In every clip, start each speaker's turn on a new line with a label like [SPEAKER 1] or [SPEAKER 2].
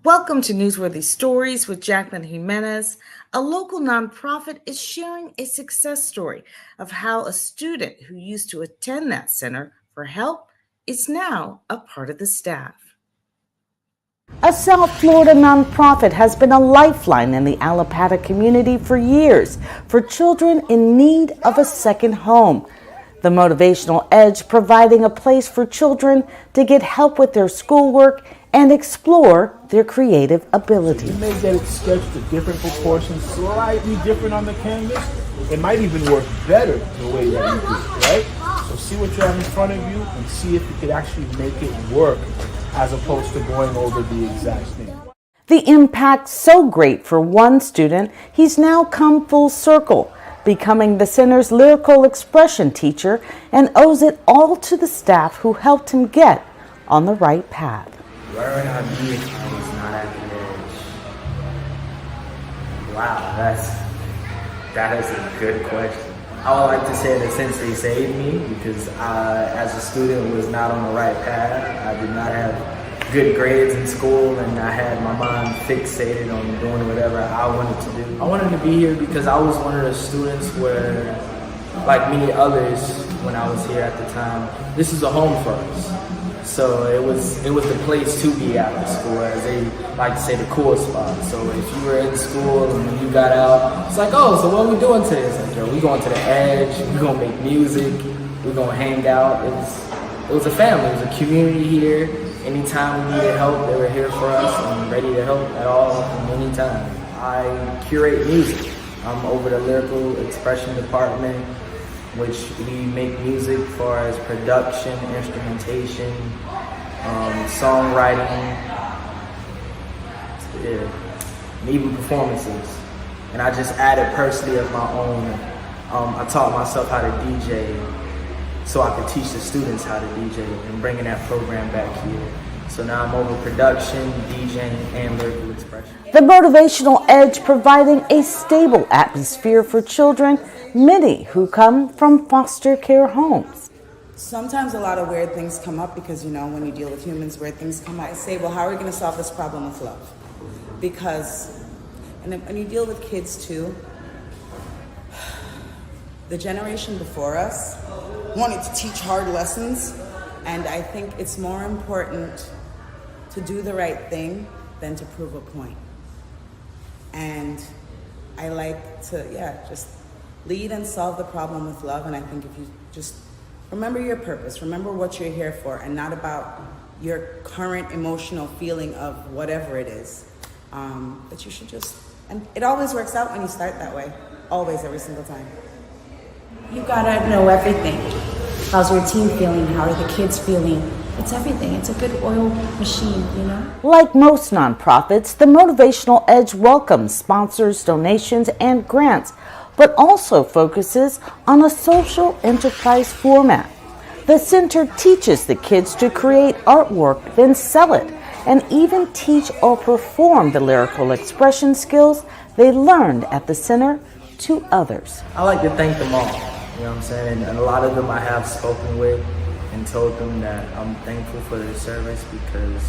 [SPEAKER 1] Welcome to Newsworthy Stories with Jacqueline Jimenez. A local nonprofit is sharing a success story of how a student who used to attend that center for help is now a part of the staff. A South Florida nonprofit has been a lifeline in the Allapattah community for years for children in need of a second home. The Motivational Edge providing a place for children to get help with their schoolwork and explore their creative ability.
[SPEAKER 2] You may get it sketched to different proportions, slightly different on the canvas. It might even work better the way that you do, right? So see what you have in front of you and see if you could actually make it work as opposed to going over the exact thing.
[SPEAKER 1] The impact so great for one student, he's now come full circle, becoming the center's lyrical expression teacher, and owes it all to the staff who helped him get on the right path.
[SPEAKER 3] Where would I be if I was not at the edge? Wow, that is a good question. I would like to say that since they saved me, because I, as a student, was not on the right path. I did not have good grades in school, and I had my mind fixated on doing whatever I wanted to do. I wanted to be here because I was one of the students where, like many others when I was here at the time, this is a home for us. So it was the place to be after school, as they like to say, the cool spot. So if you were in school and when you got out, it's like, oh, so what are we doing today? It's like, yo, we going to the edge, we gonna make music, we gonna hang out. It was a family, it was a community here. Anytime we needed help, they were here for us and ready to help at all and anytime. I curate music. I'm over the lyrical expression department, which we make music for as production, instrumentation, songwriting, and even performances. And I just added personally of my own. I taught myself how to DJ so I could teach the students how to DJ and bringing that program back here. So now I'm over production, DJing, and lyrical expression.
[SPEAKER 1] The Motivational Edge providing a stable atmosphere for children, many who come from foster care homes.
[SPEAKER 4] Sometimes a lot of weird things come up because, when you deal with humans, weird things come up. I say, well, how are we going to solve this problem with love? Because, and when you deal with kids too, the generation before us wanted to teach hard lessons, and I think it's more important to do the right thing than to prove a point. And I like to, just lead and solve the problem with love. And I think if you just remember your purpose, remember what you're here for, and not about your current emotional feeling of whatever it is, that you should just, and it always works out when you start that way. Always, every single time.
[SPEAKER 5] You gotta know everything. How's your team feeling? How are the kids feeling? It's everything. It's a good oil machine,
[SPEAKER 1] Like most nonprofits, the Motivational Edge welcomes sponsors, donations, and grants, but also focuses on a social enterprise format. The center teaches the kids to create artwork, then sell it, and even teach or perform the lyrical expression skills they learned at the center to others.
[SPEAKER 3] I like to thank them all, you know what I'm saying? And a lot of them I have spoken with and told them that I'm thankful for their service because,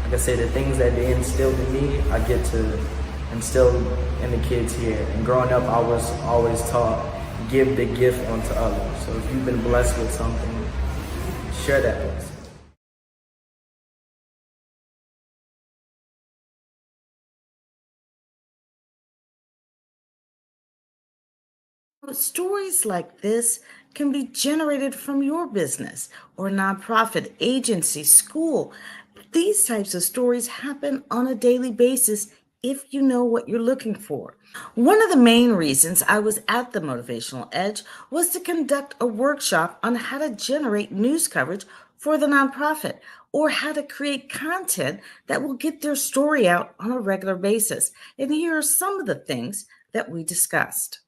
[SPEAKER 3] like I say, the things that they instilled in me, I get to instill in the kids here. And growing up, I was always taught, give the gift onto others. So if you've been blessed with something, share that blessing.
[SPEAKER 1] Stories like this can be generated from your business or nonprofit, agency, school. These types of stories happen on a daily basis if you know what you're looking for. One of the main reasons I was at the Motivational Edge was to conduct a workshop on how to generate news coverage for the nonprofit, or how to create content that will get their story out on a regular basis. And here are some of the things that we discussed.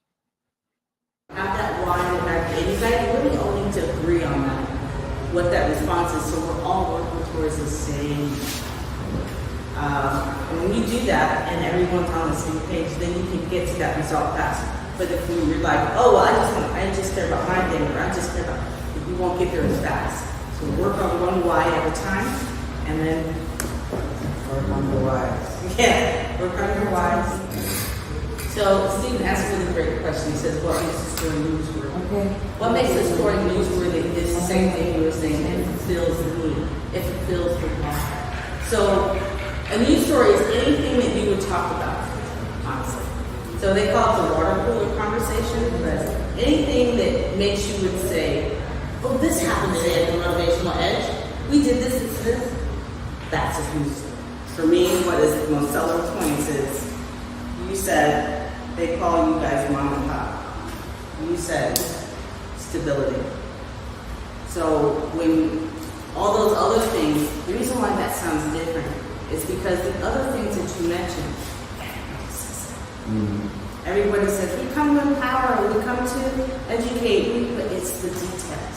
[SPEAKER 4] Not that why and that day. You guys really all need to agree on that, what that response is, so we're all working towards the same. When you do that and everyone's on the same page, then you can get to that result faster. But if we were like, oh, well, I just care about my thing, or I just care about, we won't get there as fast. So work on one why at a time, and then work on the why.
[SPEAKER 6] Yeah, work on your whys. So Stephen asked a really great question. He says, what makes the story newsworthy?
[SPEAKER 5] Okay.
[SPEAKER 6] What makes the story newsworthy is the same thing you were saying. It fulfills the need. It fulfills the want. So a news story is anything that you would talk about, honestly. So they call it the water cooler conversation, but anything that makes you would say, oh, this happened today at the Motivational Edge. We did this. That's a news story.
[SPEAKER 4] For me, what is the most selling points is, you said they call you guys mom and pop. You said stability. So when all those other things, the reason why that sounds different is because the other things that you mentioned, everybody says, we come to empower, we come to educate, but it's the details.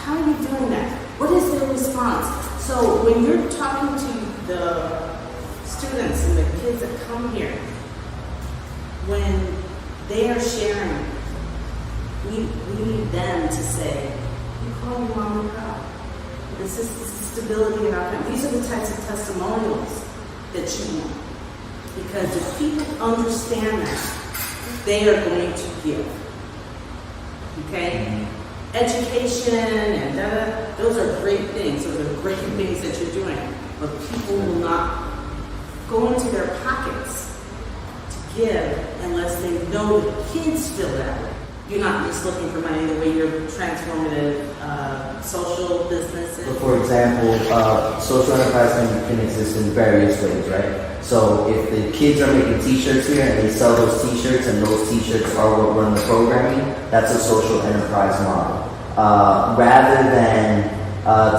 [SPEAKER 4] How are you doing that? What is their response? So when you're talking to the students and the kids that come here, when they are sharing, we need them to say, you call me mom and pop. This is the stability in our family. These are the types of testimonials that you want. Because if people understand that, they are going to give. Okay? Education and those are great things. Those are great things that you're doing. But people will not go into their pockets to give unless they know the kids feel that way. You're not just looking for money the way you're transformative social businesses.
[SPEAKER 3] So for example, social enterprise can exist in various ways, right? So if the kids are making t-shirts here and they sell those t-shirts and those t-shirts are what run the programming, that's a social enterprise model. Rather than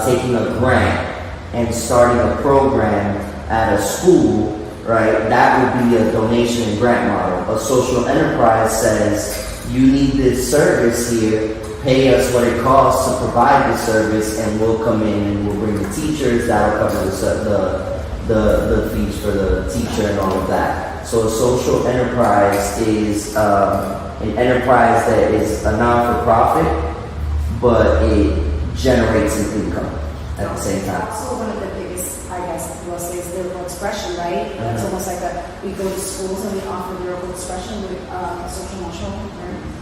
[SPEAKER 3] taking a grant and starting a program at a school, right, that would be a donation and grant model. A social enterprise says, you need this service here, pay us what it costs to provide the service, and we'll come in and we'll bring the teachers, that'll cover the fees for the teacher and all of that. So a social enterprise is an enterprise that is a non-for-profit, but it generates an income at the same time.
[SPEAKER 5] Also, one of the biggest, I guess, we'll say, is lyrical expression, right? It's almost like we go to schools and we offer lyrical expression with social emotional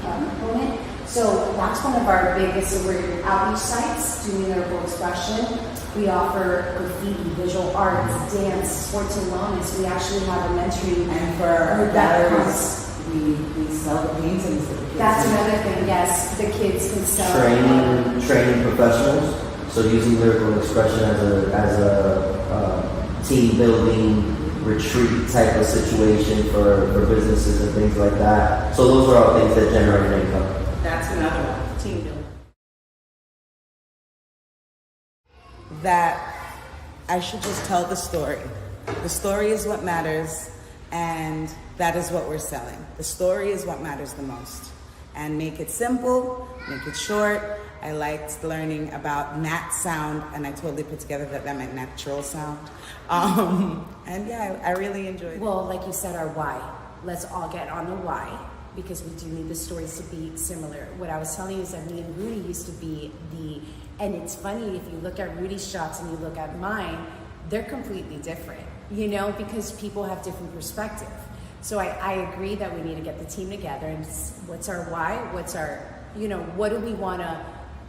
[SPEAKER 5] component. So that's one of our biggest outreach sites, doing lyrical expression. We offer graffiti, visual arts, dance, sports and wellness. We actually have a mentoring.
[SPEAKER 4] And for our galleries, we sell the paintings that the kids
[SPEAKER 5] That's
[SPEAKER 4] make.
[SPEAKER 5] another thing, yes. The kids can sell.
[SPEAKER 3] Training professionals. So using lyrical expression as a team building retreat type of situation for businesses and things like that. So those are all things that generate income.
[SPEAKER 4] That's another one, team building. That I should just tell the story. The story is what matters, and that is what we're selling. The story is what matters the most. And make it simple, make it short. I liked learning about nat sound, and I totally put together that meant natural sound. And yeah, I really enjoyed it.
[SPEAKER 5] Well, like you said, our why. Let's all get on the why, because we do need the stories to be similar. What I was telling you is that me and Rudy used to be and it's funny, if you look at Rudy's shots and you look at mine, they're completely different, because people have different perspective. So I agree that we need to get the team together and what's our why, what's our, what do we want to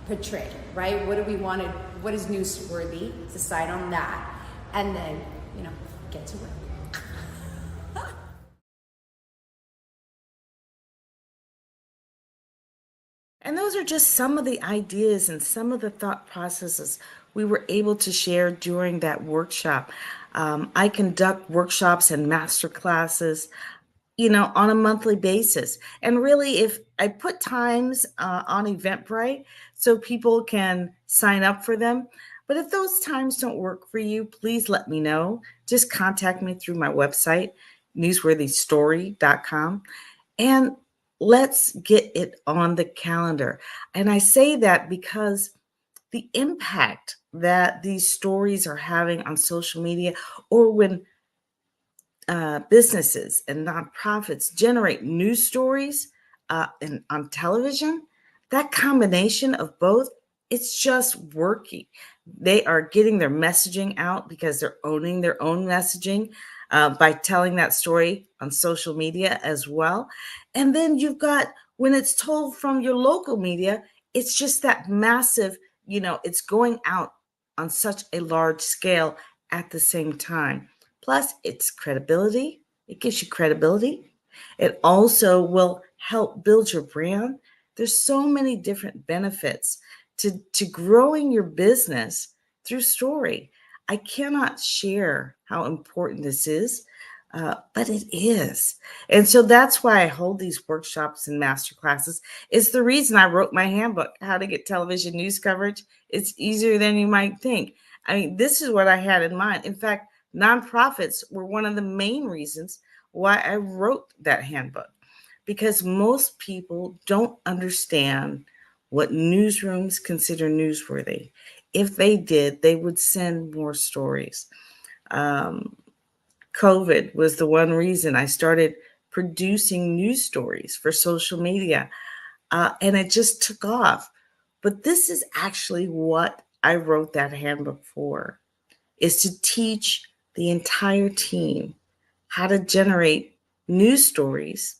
[SPEAKER 5] portray, right? What is newsworthy? Decide on that, and then, get to work.
[SPEAKER 1] And those are just some of the ideas and some of the thought processes we were able to share during that workshop. I conduct workshops and master classes, on a monthly basis. And really, if I put times on Eventbrite so people can sign up for them. But if those times don't work for you, please let me know. Just contact me through my website, newsworthystory.com. And let's get it on the calendar. And I say that because the impact that these stories are having on social media, or when businesses and nonprofits generate news stories on television, that combination of both, it's just working. They are getting their messaging out because they're owning their own messaging. by telling that story on social media as well. And then you've got, when it's told from your local media, it's just that massive, it's going out on such a large scale at the same time. Plus, it's credibility. It gives you credibility. It also will help build your brand. There's so many different benefits to growing your business through story. I cannot share how important this is, but it is. And so that's why I hold these workshops and master classes. It's the reason I wrote my handbook, How to Get Television News Coverage. It's easier than you might think. I mean, this is what I had in mind. In fact, nonprofits were one of the main reasons why I wrote that handbook, because most people don't understand what newsrooms consider newsworthy. If they did, they would send more stories. COVID was the one reason I started producing news stories for social media, and it just took off. But this is actually what I wrote that handbook for, is to teach the entire team how to generate news stories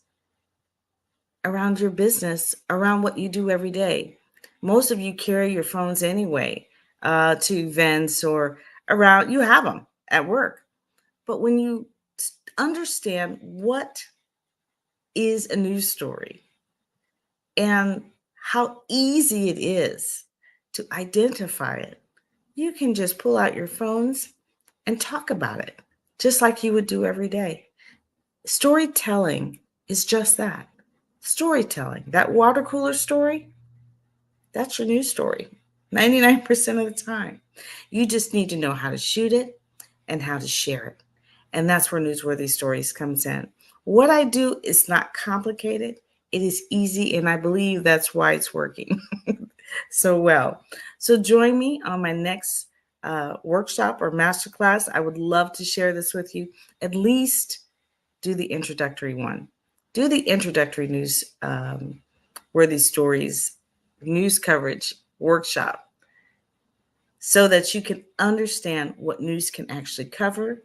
[SPEAKER 1] around your business, around what you do every day. Most of you carry your phones anyway to events or around, you have them at work. But when you understand what is a news story and how easy it is to identify it, you can just pull out your phones and talk about it, just like you would do every day. Storytelling is just that. Storytelling. That water cooler story, that's your news story 99% of the time. You just need to know how to shoot it and how to share it. And that's where Newsworthy Stories comes in. What I do is not complicated. It is easy, and I believe that's why it's working so well. So join me on my next workshop or masterclass. I would love to share this with you. At least do the introductory one. Do the introductory Newsworthy Stories news coverage workshop so that you can understand what news can actually cover,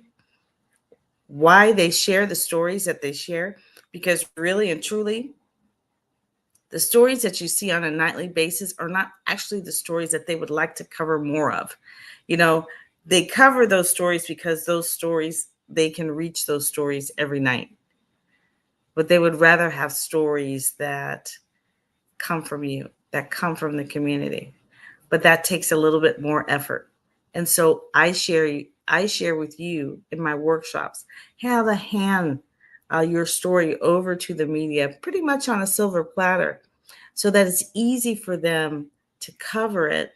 [SPEAKER 1] why they share the stories that they share, because really and truly, the stories that you see on a nightly basis are not actually the stories that they would like to cover more of. They cover those stories because those stories, they can reach those stories every night. But they would rather have stories that come from you, that come from the community. But that takes a little bit more effort. And so I share with you in my workshops how to hand your story over to the media pretty much on a silver platter so that it's easy for them to cover it.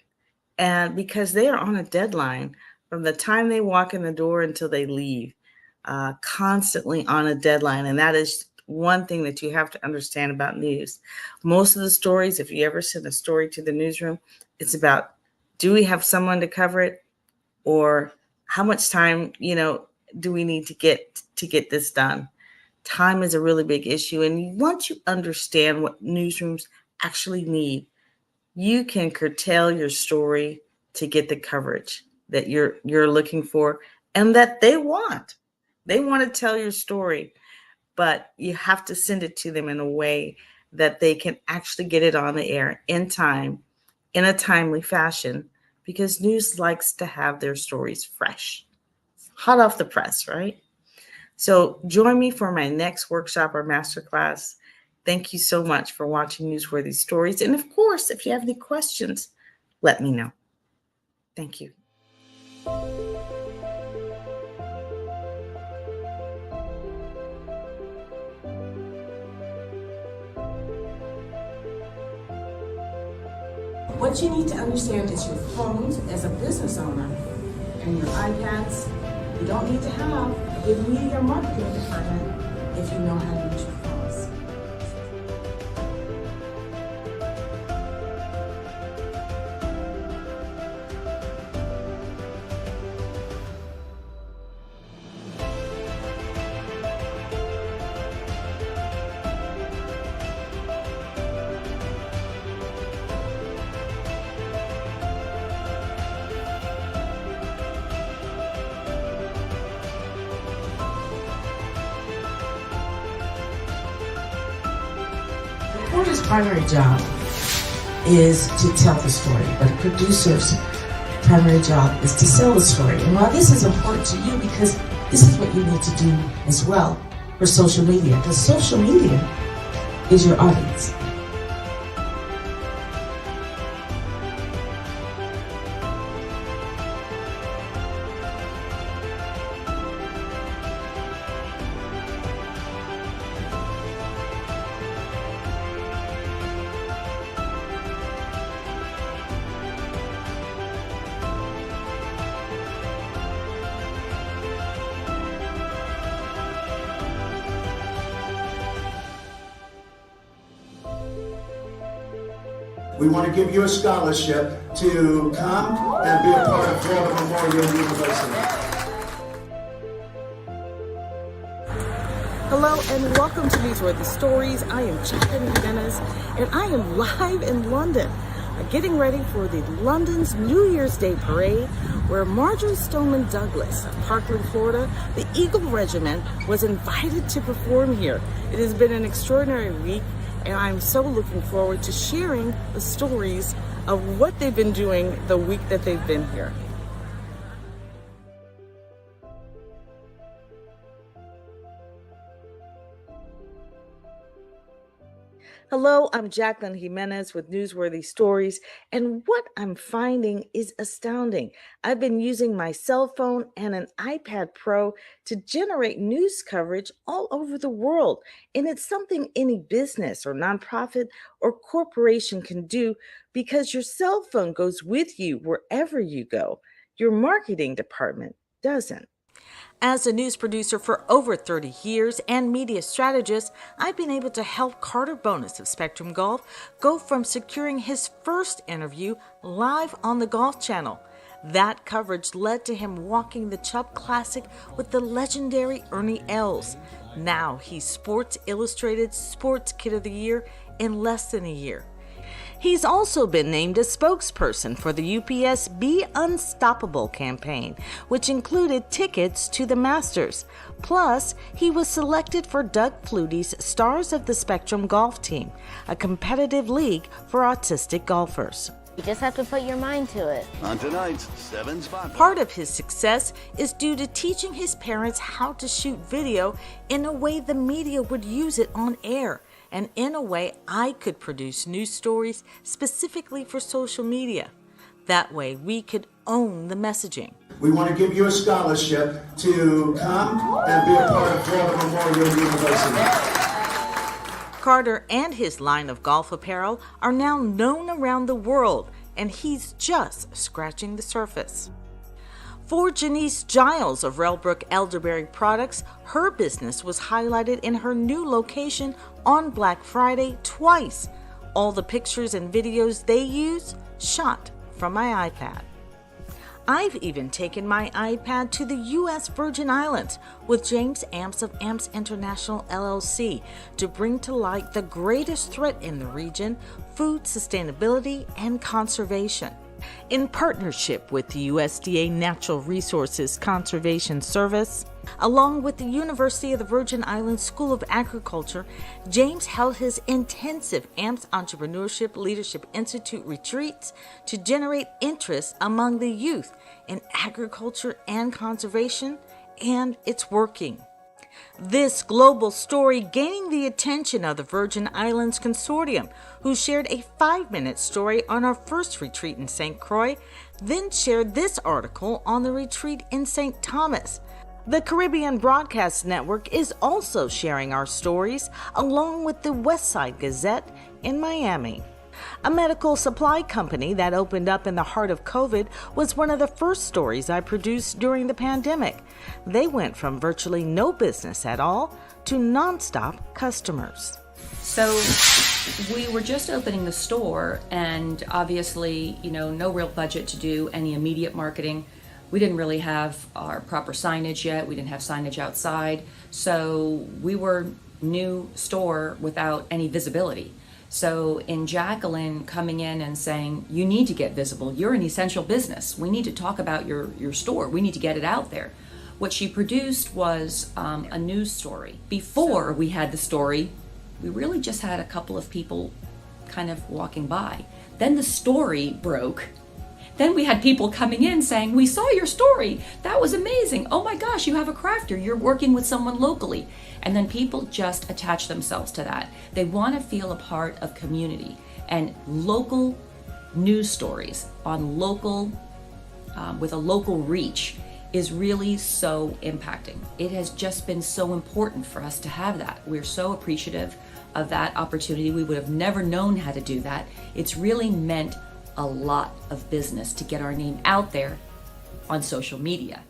[SPEAKER 1] And because they are on a deadline from the time they walk in the door until they leave, constantly on a deadline. And that is one thing that you have to understand about news. Most of the stories, if you ever send a story to the newsroom, it's about, do we have someone to cover it? Or how much time, do we need to get this done? Time is a really big issue. And once you understand what newsrooms actually need, you can curtail your story to get the coverage that you're looking for and that they want. They want to tell your story, but you have to send it to them in a way that they can actually get it on the air in time, in a timely fashion, because news likes to have their stories fresh, hot off the press, right? So join me for my next workshop or masterclass. Thank you so much for watching Newsworthy Stories. And of course, if you have any questions, let me know. Thank you.
[SPEAKER 5] What you need to understand is your phones as a business owner and your iPads. You don't need to have a good media marketing department if you know how to use your phones.
[SPEAKER 7] reporter's primary job is to tell the story, but a producer's primary job is to sell the story. And while this is important to you, because this is what you need to do as well for social media, because social media is your audience.
[SPEAKER 8] We want to give you a scholarship to come and be a part of Florida Memorial University.
[SPEAKER 1] Hello and welcome to Newsworthy Stories. I am Jacqueline Jimenez and I am live in London, getting ready for the London's New Year's Day Parade, where Marjorie Stoneman Douglas of Parkland, Florida, the Eagle Regiment, was invited to perform here. It has been an extraordinary week, and I'm so looking forward to sharing the stories of what they've been doing the week that they've been here. Hello, I'm Jacqueline Jimenez with Newsworthy Stories, and what I'm finding is astounding. I've been using my cell phone and an iPad Pro to generate news coverage all over the world, and it's something any business or nonprofit or corporation can do because your cell phone goes with you wherever you go. Your marketing department doesn't. As a news producer for over 30 years and media strategist, I've been able to help Carter Bonus of Spectrum Golf go from securing his first interview live on the Golf Channel. That coverage led to him walking the Chubb Classic with the legendary Ernie Els. Now he's Sports Illustrated Sports Kid of the Year in less than a year. He's also been named a spokesperson for the UPS Be Unstoppable campaign, which included tickets to the Masters. Plus, he was selected for Doug Flutie's Stars of the Spectrum Golf Team, a competitive league for autistic golfers.
[SPEAKER 9] You just have to put your mind to it.
[SPEAKER 10] On tonight's 7 Spot.
[SPEAKER 1] Part of his success is due to teaching his parents how to shoot video in a way the media would use it on air, and in a way I could produce news stories specifically for social media. That way we could own the messaging.
[SPEAKER 8] We want to give you a scholarship to come and be a part of Florida Memorial University.
[SPEAKER 1] Carter and his line of golf apparel are now known around the world, and he's just scratching the surface. For Janice Giles of Railbrook Elderberry Products, her business was highlighted in her new location on Black Friday twice. All the pictures and videos they use, shot from my iPad. I've even taken my iPad to the U.S. Virgin Islands with James Amps of Amps International LLC to bring to light the greatest threat in the region, food sustainability and conservation. In partnership with the USDA Natural Resources Conservation Service, along with the University of the Virgin Islands School of Agriculture, James held his intensive AMPS Entrepreneurship Leadership Institute retreats to generate interest among the youth in agriculture and conservation, and it's working. This global story gaining the attention of the Virgin Islands Consortium, who shared a 5-minute story on our first retreat in St. Croix, then shared this article on the retreat in St. Thomas. The Caribbean Broadcast Network is also sharing our stories, along with the Westside Gazette in Miami. A medical supply company that opened up in the heart of COVID was one of the first stories I produced during the pandemic. They went from virtually no business at all to nonstop customers.
[SPEAKER 11] So we were just opening the store, and obviously, no real budget to do any immediate marketing. We didn't really have our proper signage yet. We didn't have signage outside. So we were new store without any visibility. So in Jacqueline coming in and saying, you need to get visible. You're an essential business. We need to talk about your store. We need to get it out there. What she produced was a news story. Before we had the story, we really just had a couple of people kind of walking by. Then the story broke. Then we had people coming in saying, we saw your story. That was amazing. Oh my gosh, you have a crafter. You're working with someone locally. And then people just attach themselves to that. They want to feel a part of community, and local news stories on local, with a local reach is really so impacting. It has just been so important for us to have that. We're so appreciative of that opportunity. We would have never known how to do that. It's really meant a lot of business to get our name out there on social media.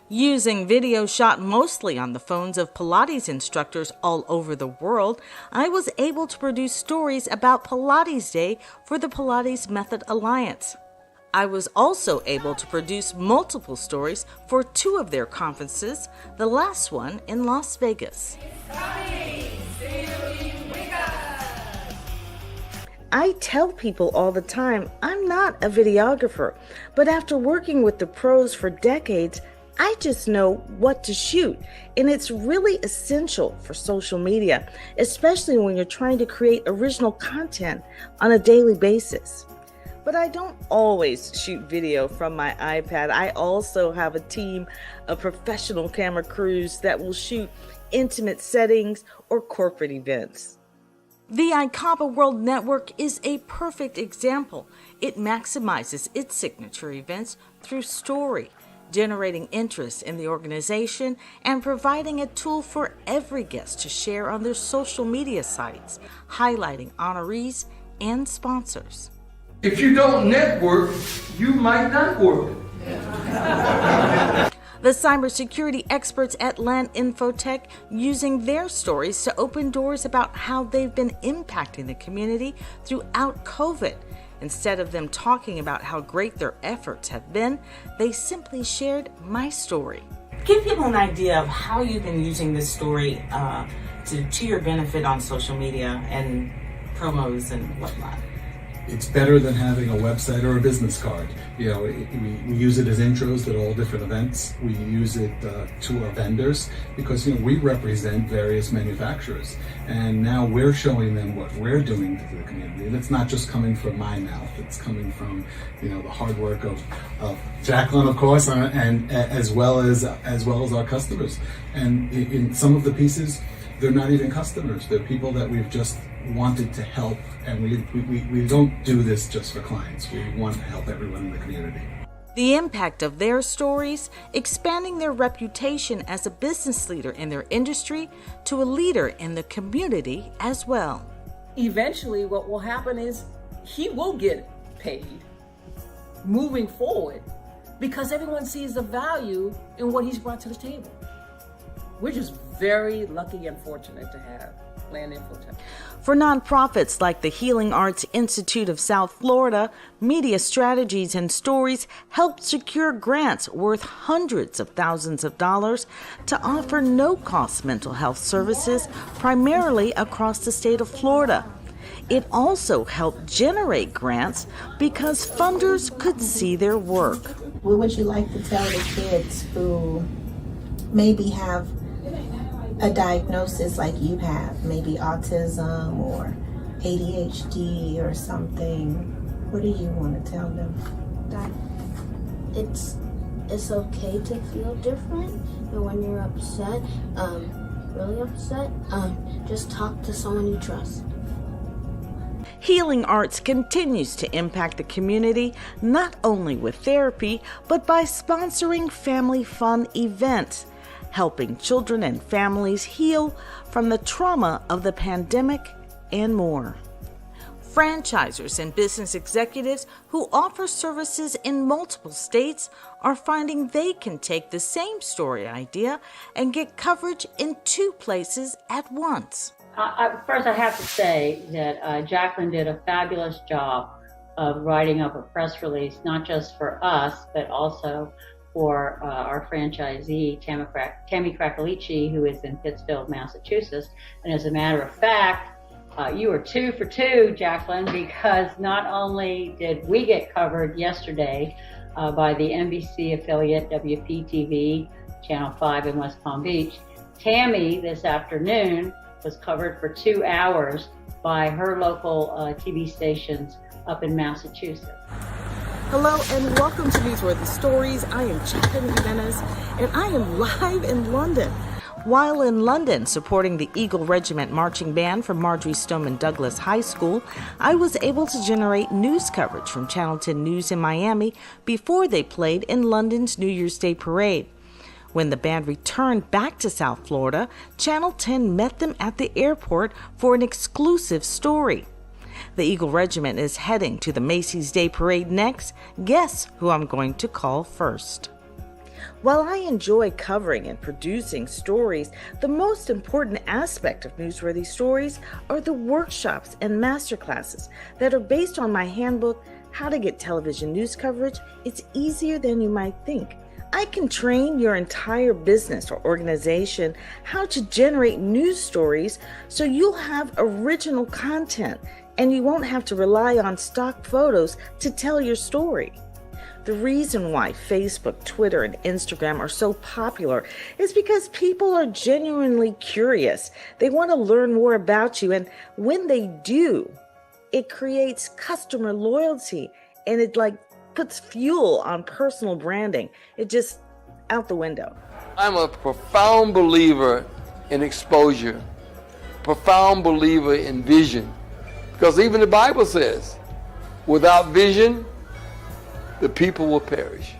[SPEAKER 1] Using video shot mostly on the phones of Pilates instructors all over the world, I was able to produce stories about Pilates Day for the Pilates Method Alliance. I was also able to produce multiple stories for 2 of their conferences, the last one in Las Vegas. I tell people all the time I'm not a videographer, but after working with the pros for decades, I just know what to shoot, and it's really essential for social media, especially when you're trying to create original content on a daily basis. But I don't always shoot video from my iPad. I also have a team of professional camera crews that will shoot intimate settings or corporate events. The ICAPA World Network is a perfect example. It maximizes its signature events through story, generating interest in the organization and providing a tool for every guest to share on their social media sites, highlighting honorees and sponsors.
[SPEAKER 12] If you don't network, you might not work.
[SPEAKER 1] The cybersecurity experts at Land Infotech using their stories to open doors about how they've been impacting the community throughout COVID. Instead of them talking about how great their efforts have been, they simply shared my story.
[SPEAKER 13] Give people an idea of how you've been using this story to your benefit on social media and promos and whatnot.
[SPEAKER 14] It's better than having a website or a business card. You know, we use it as intros at all different events. We use it to our vendors because, you know, we represent various manufacturers. And now we're showing them what we're doing to the community. And it's not just coming from my mouth. It's coming from, you know, the hard work of Jacqueline, of course, and as well as our customers. And in some of the pieces, they're not even customers. They're people that we've just wanted to help, and we don't do this just for clients. We want to help everyone in the community.
[SPEAKER 1] The impact of their stories, expanding their reputation as a business leader in their industry to a leader in the community as well.
[SPEAKER 15] Eventually what will happen is he will get paid moving forward because everyone sees the value in what he's brought to the table. We're just very lucky and fortunate to have Land Infotech.
[SPEAKER 1] For nonprofits like the Healing Arts Institute of South Florida, Media Strategies and Stories helped secure grants worth hundreds of thousands of dollars to offer no-cost mental health services primarily across the state of Florida. It also helped generate grants because funders could see their work.
[SPEAKER 16] What would you like to tell the kids who maybe have a diagnosis like you have, maybe autism or ADHD or something? What do you want to tell them?
[SPEAKER 9] That it's okay to feel different, and when you're upset, really upset, just talk to someone you trust.
[SPEAKER 1] Healing Arts continues to impact the community not only with therapy, but by sponsoring family fun events, helping children and families heal from the trauma of the pandemic and more. Franchisors and business executives who offer services in multiple states are finding they can take the same story idea and get coverage in 2 places at once.
[SPEAKER 17] First, I have to say that Jacqueline did a fabulous job of writing up a press release, not just for us, but also for our franchisee, Tammy Krakalici, who is in Pittsfield, Massachusetts. And as a matter of fact, you were 2 for 2, Jacqueline, because not only did we get covered yesterday by the NBC affiliate WPTV, Channel 5 in West Palm Beach, Tammy this afternoon was covered for 2 hours by her local TV stations up in Massachusetts.
[SPEAKER 15] Hello and welcome to Newsworthy Stories. I am Jacqueline Jimenez and I am live in London.
[SPEAKER 1] While in London supporting the Eagle Regiment Marching Band from Marjorie Stoneman Douglas High School, I was able to generate news coverage from Channel 10 News in Miami before they played in London's New Year's Day parade. When the band returned back to South Florida, Channel 10 met them at the airport for an exclusive story. The Eagle Regiment is heading to the Macy's Day Parade next. Guess who I'm going to call first? While I enjoy covering and producing stories, the most important aspect of Newsworthy Stories are the workshops and masterclasses that are based on my handbook, How to Get Television News Coverage. It's easier than you might think. I can train your entire business or organization how to generate news stories so you'll have original content and you won't have to rely on stock photos to tell your story. The reason why Facebook, Twitter, and Instagram are so popular is because people are genuinely curious. They want to learn more about you, and when they do, it creates customer loyalty and it puts fuel on personal branding. It just out the window.
[SPEAKER 12] I'm a profound believer in exposure, profound believer in vision, because even the Bible says, without vision, the people will perish.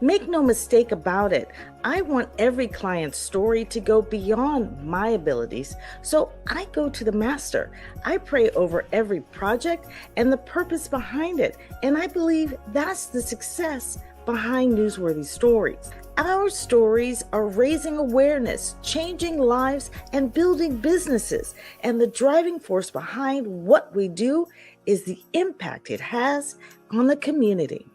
[SPEAKER 1] Make no mistake about it, I want every client's story to go beyond my abilities, so I go to the master. I pray over every project and the purpose behind it, and I believe that's the success behind Newsworthy Stories. Our stories are raising awareness, changing lives, and building businesses, and the driving force behind what we do is the impact it has on the community.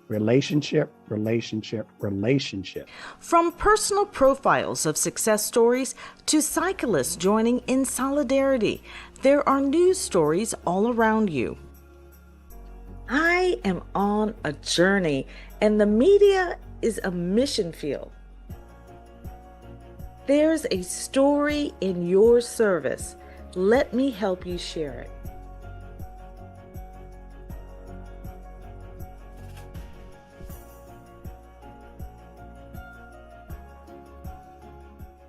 [SPEAKER 18] Relationship, relationship, relationship.
[SPEAKER 1] From personal profiles of success stories to cyclists joining in solidarity, there are news stories all around you. I am on a journey, and the media is a mission field. There's a story in your service. Let me help you share it.